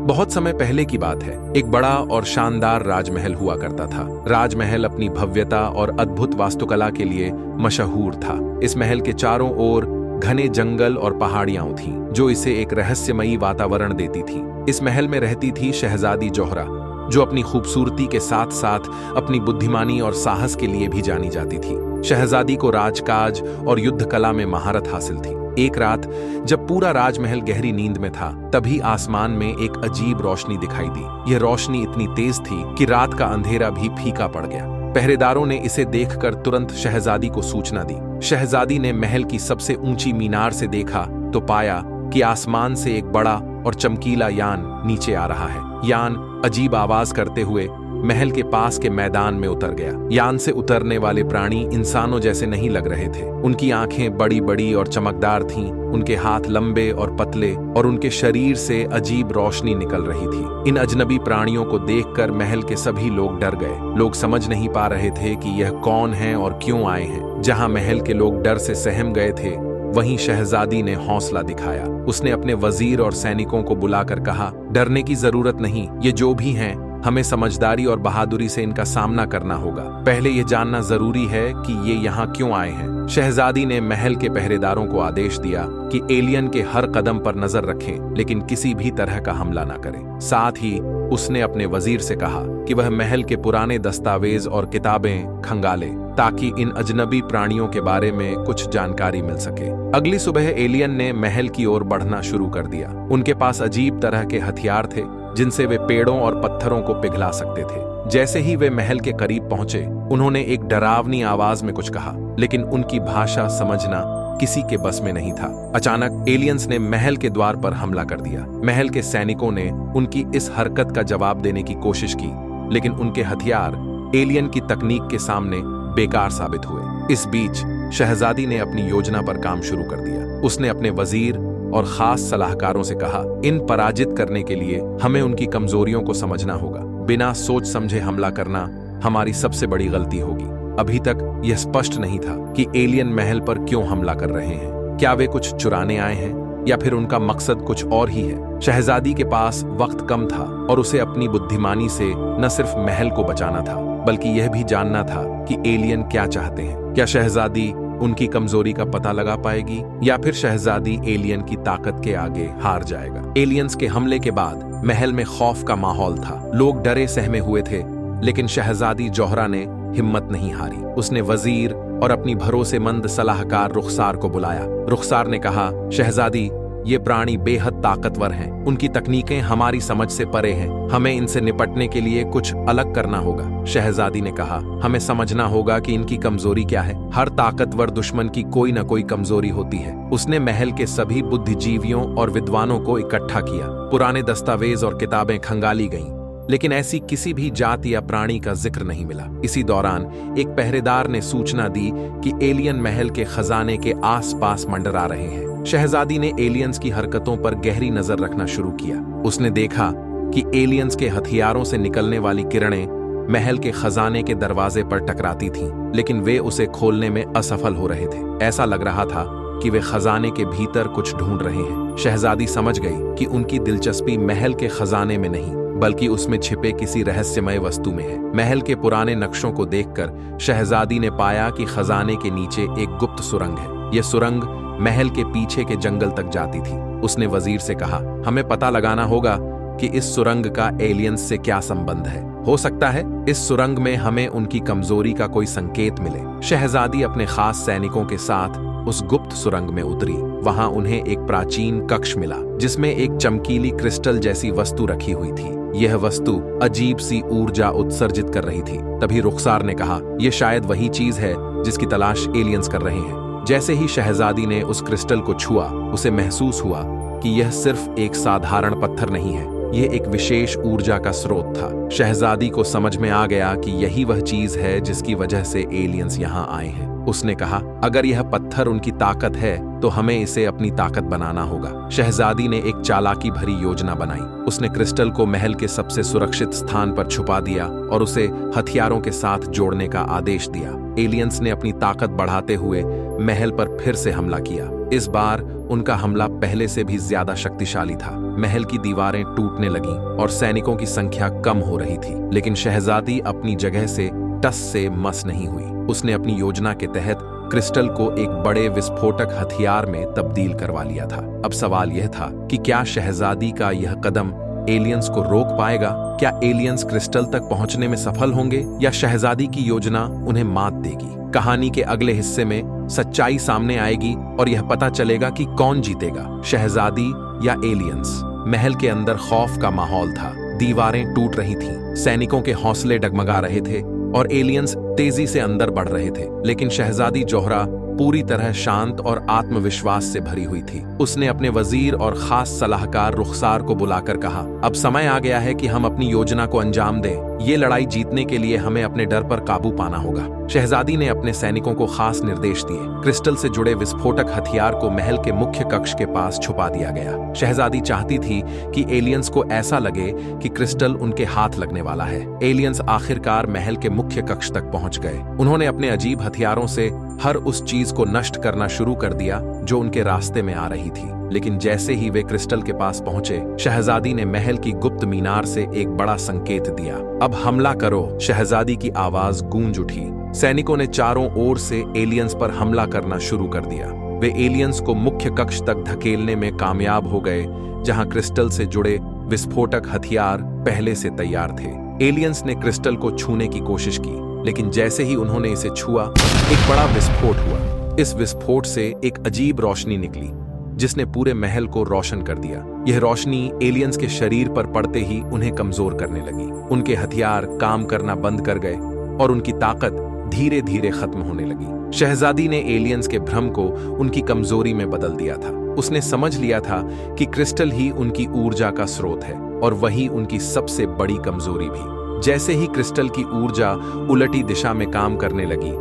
बहुत समय पहले की बात है। एक बड़ा और शानदार राजमहल हुआ करता था। राजमहल अपनी भव्यता और अद्भुत वास्तुकला के लिए मशहूर था। इस महल के चारों ओर घने जंगल और पहाड़ियां थीं, जो इसे एक रहस्यमयी वातावरण देती थी। इस महल में रहती थी शहजादी जोहरा, जो अपनी खूबसूरती के साथ साथ अपनी बुद्धिमानी और साहस के लिए भी जानी जाती थी। शहजादी को राजकाज और युद्ध कला में महारत हासिल थी। एक रात जब पूरा राजमहल गहरी नींद में था, तभी आसमान में एक अजीब रोशनी दिखाई दी। यह रोशनी इतनी तेज थी कि रात का अंधेरा भी फीका पड़ गया। पहरेदारों ने इसे देखकर तुरंत शहजादी को सूचना दी। शहजादी ने महल की सबसे ऊंची मीनार से देखा तो पाया कि आसमान से एक बड़ा और चमकीला यान नीचे आ रहा है। यान अजीब आवाज करते हुए महल के पास के मैदान में उतर गया। यान से उतरने वाले प्राणी इंसानों जैसे नहीं लग रहे थे। उनकी आंखें बड़ी बड़ी और चमकदार थीं, उनके हाथ लंबे और पतले और उनके शरीर से अजीब रोशनी निकल रही थी। इन अजनबी प्राणियों को देखकर महल के सभी लोग डर गए। लोग समझ नहीं पा रहे थे कि यह कौन है और क्यों आए हैं। जहां महल के लोग डर से सहम गए थे, वहीं शहजादी ने हौसला दिखाया। उसने अपने वजीर और सैनिकों को बुलाकर कहा, डरने की जरूरत नहीं, ये जो भी हैं, हमें समझदारी और बहादुरी से इनका सामना करना होगा। पहले यह जानना जरूरी है कि ये यहाँ क्यों आए हैं। शहजादी ने महल के पहरेदारों को आदेश दिया कि एलियन के हर कदम पर नजर रखें, लेकिन किसी भी तरह का हमला न करें। साथ ही उसने अपने वजीर से कहा कि वह महल के पुराने दस्तावेज और किताबें खंगाले, ताकि इन अजनबी प्राणियों के बारे में कुछ जानकारी मिल सके। अगली सुबह एलियन ने महल की ओर बढ़ना शुरू कर दिया। उनके पास अजीब तरह के हथियार थे, जिनसे वे पेड़ों और पत्थरों को पिघला सकते थे। जैसे ही वे महल के करीब पहुंचे, उन्होंने एक डरावनी आवाज में कुछ कहा, लेकिन उनकी भाषा समझना किसी के बस में नहीं था। अचानक एलियंस ने महल के द्वार पर हमला कर दिया। महल के सैनिकों ने उनकी इस हरकत का जवाब देने की कोशिश की, लेकिन उनके हथियार एलियन की तकनीक के सामने बेकार साबित हुए। इस बीच शहजादी ने अपनी योजना पर काम शुरू कर दिया। उसने अपने वजीर और खास सलाहकारों से कहा, इन पराजित करने के लिए हमें उनकी कमजोरियों को समझना होगा। बिना सोच समझे हमला करना हमारी सबसे बड़ी गलती होगी। अभी तक यह स्पष्ट नहीं था कि एलियन महल पर क्यों हमला कर रहे हैं। क्या वे कुछ चुराने आए हैं या फिर उनका मकसद कुछ और ही है। शहजादी के पास वक्त कम था और उसे अपनी बुद्धिमानी से न सिर्फ महल को बचाना था, बल्कि यह भी जानना था कि एलियन क्या चाहते हैं। क्या शहजादी उनकी कमजोरी का पता लगा पाएगी या फिर शहजादी एलियन की ताकत के आगे हार जाएगा। एलियंस के हमले के बाद महल में खौफ का माहौल था। लोग डरे सहमे हुए थे, लेकिन शहजादी जोहरा ने हिम्मत नहीं हारी। उसने वजीर और अपनी भरोसेमंद सलाहकार रुखसार को बुलाया। रुखसार ने कहा, शहजादी, ये प्राणी बेहद ताकतवर हैं। उनकी तकनीकें हमारी समझ से परे हैं। हमें इनसे निपटने के लिए कुछ अलग करना होगा। शहजादी ने कहा, हमें समझना होगा कि इनकी कमजोरी क्या है। हर ताकतवर दुश्मन की कोई न कोई कमजोरी होती है। उसने महल के सभी बुद्धिजीवियों और विद्वानों को इकट्ठा किया। पुराने दस्तावेज और किताबें खंगाली गईं, लेकिन ऐसी किसी भी जाति या प्राणी का जिक्र नहीं मिला। इसी दौरान एक पहरेदार ने सूचना दी कि एलियन महल के खजाने के आसपास मंडरा रहे हैं। शहजादी ने एलियंस की हरकतों पर गहरी नजर रखना शुरू किया। उसने देखा कि एलियंस के हथियारों से निकलने वाली किरणें महल के खजाने के दरवाजे पर टकराती थीं, लेकिन वे उसे खोलने में असफल हो रहे थे। ऐसा लग रहा था कि वे खजाने के भीतर कुछ ढूंढ रहे हैं। शहजादी समझ गई कि उनकी दिलचस्पी महल के खजाने में नहीं, बल्कि उसमें छिपे किसी रहस्यमय वस्तु में है। महल के पुराने नक्शों को देखकर शहजादी ने पाया कि खजाने के नीचे एक गुप्त सुरंग है। यह सुरंग महल के पीछे के जंगल तक जाती थी। उसने वजीर से कहा, हमें पता लगाना होगा कि इस सुरंग का एलियंस से क्या संबंध है। हो सकता है इस सुरंग में हमें उनकी कमजोरी का कोई संकेत मिले। शहजादी अपने खास सैनिकों के साथ उस गुप्त सुरंग में उतरी। वहां उन्हें एक प्राचीन कक्ष मिला, जिसमें एक चमकीली क्रिस्टल जैसी वस्तु रखी हुई थी। यह वस्तु अजीब सी ऊर्जा उत्सर्जित कर रही थी। तभी रुखसार ने कहा, यह शायद वही चीज है जिसकी तलाश एलियंस कर रहे हैं। जैसे ही शहजादी ने उस क्रिस्टल को छुआ, उसे महसूस हुआ कि यह सिर्फ एक साधारण पत्थर नहीं है, यह एक विशेष ऊर्जा का स्रोत था। शहजादी को समझ में आ गया कि यही वह चीज है जिसकी वजह से एलियंस यहाँ आए हैं। उसने कहा, अगर यह पत्थर उनकी ताकत है तो हमें इसे अपनी ताकत बनाना होगा। शहजादी ने एक चालाकी भरी योजना बनाई। उसने क्रिस्टल को महल के सबसे सुरक्षित स्थान पर छुपा दिया और उसे हथियारों के साथ जोड़ने का आदेश दिया। एलियंस ने अपनी ताकत बढ़ाते हुए महल पर फिर से हमला किया। इस बार उनका हमला पहले से भी ज्यादा शक्तिशाली था। महल की दीवारें टूटने लगीं और सैनिकों की संख्या कम हो रही थी, लेकिन शहजादी अपनी जगह से टस से मस नहीं हुई। उसने अपनी योजना के तहत क्रिस्टल को एक बड़े विस्फोटक हथियार में तब्दील करवा लिया था। अब सवाल यह था कि क्या शहजादी का यह कदम एलियंस को रोक पाएगा? क्या एलियंस क्रिस्टल तक पहुंचने में सफल होंगे या शहजादी की योजना उन्हें मात देगी? कहानी के अगले हिस्से में सच्चाई सामने आएगी और यह पता चलेगा कि कौन जीतेगा, शहजादी या एलियंस। महल के अंदर खौफ का माहौल था। दीवारें टूट रही थीं, सैनिकों के हौसले डगमगा रहे थे और एलियंस तेजी से अंदर बढ़ रहे थे। लेकिन शहजादी जोहरा पूरी तरह शांत और आत्मविश्वास से भरी हुई थी। उसने अपने वजीर और खास सलाहकार रुखसार को बुलाकर कहा, अब समय आ गया है कि हम अपनी योजना को अंजाम दें। ये लड़ाई जीतने के लिए हमें अपने डर पर काबू पाना होगा। शहजादी ने अपने सैनिकों को खास निर्देश दिए। क्रिस्टल से जुड़े विस्फोटक हथियार को महल के मुख्य कक्ष के पास छुपा दिया गया। शहजादी चाहती थी कि एलियंस को ऐसा लगे कि क्रिस्टल उनके हाथ लगने वाला है। एलियंस आखिरकार महल के मुख्य कक्ष तक पहुंच गए। उन्होंने अपने अजीब हथियारों से हर उस चीज को नष्ट करना शुरू कर दिया जो उनके रास्ते में आ रही थी। लेकिन जैसे ही वे क्रिस्टल के पास पहुंचे, शहजादी ने महल की गुप्त मीनार से एक बड़ा संकेत दिया। अब हमला करो। शहजादी की आवाज गूंज उठी। सैनिकों ने चारों ओर से एलियंस पर हमला करना शुरू कर दिया। वे एलियंस को मुख्य कक्ष तक धकेलने में कामयाब हो गए, जहां क्रिस्टल से जुड़े विस्फोटक हथियार पहले से तैयार थे। एलियंस ने क्रिस्टल को छूने की कोशिश की, लेकिन जैसे ही उन्होंने इसे छुआ, एक बड़ा विस्फोट हुआ। इस विस्फोट से एक अजीब रोशनी निकली, जिसने पूरे महल को रोशन कर दिया। यह रोशनी एलियंस के शरीर पर पड़ते ही उन्हें कमजोर करने लगी। उनके हथियार काम करना बंद कर गए और उनकी ताकत धीरे धीरे खत्म होने लगी। शहजादी ने एलियंस के भ्रम को उनकी कमजोरी में बदल दिया था। उसने समझ लिया था कि क्रिस्टल ही उनकी ऊर्जा का स्रोत है और वही उनकी सबसे बड़ी कमजोरी भी। जैसे ही क्रिस्टल की ऊर्जा उलटी दिशा में काम करने लगी,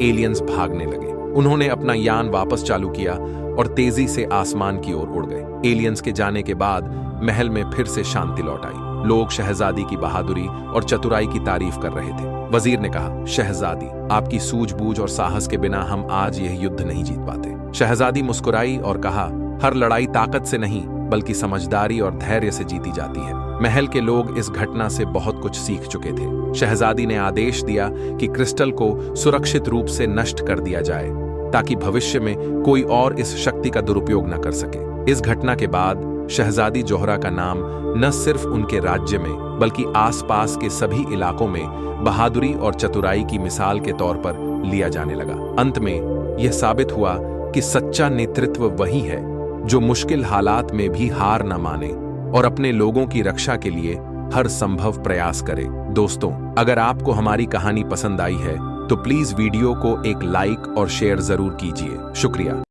एलियंस भागने लगे। उन्होंने अपना यान वापस चालू किया और तेजी से आसमान की ओर उड़ गए। एलियंस के जाने के बाद महल में फिर से शांति लौट आई। लोग शहजादी की बहादुरी और चतुराई की तारीफ कर रहे थे। वजीर ने कहा, शहजादी, आपकी सूझबूझ और साहस के बिना हम आज यह युद्ध नहीं जीत पाते। शहजादी मुस्कुराई और कहा, हर लड़ाई ताकत से नहीं बल्कि समझदारी और धैर्य से जीती जाती है। महल के लोग इस घटना से बहुत कुछ सीख चुके थे। शहजादी ने आदेश दिया कि क्रिस्टल को सुरक्षित रूप से नष्ट कर दिया जाए, ताकि भविष्य में कोई और इस शक्ति का दुरुपयोग न कर सके। इस घटना के बाद शहजादी जोहरा का नाम न सिर्फ उनके राज्य में बल्कि आसपास के सभी इलाकों में बहादुरी और चतुराई की मिसाल के तौर पर लिया जाने लगा। अंत में यह साबित हुआ कि सच्चा नेतृत्व वही है जो मुश्किल हालात में भी हार न माने और अपने लोगों की रक्षा के लिए हर संभव प्रयास करे। दोस्तों, अगर आपको हमारी कहानी पसंद आई है तो प्लीज वीडियो को एक लाइक और शेयर जरूर कीजिए। शुक्रिया।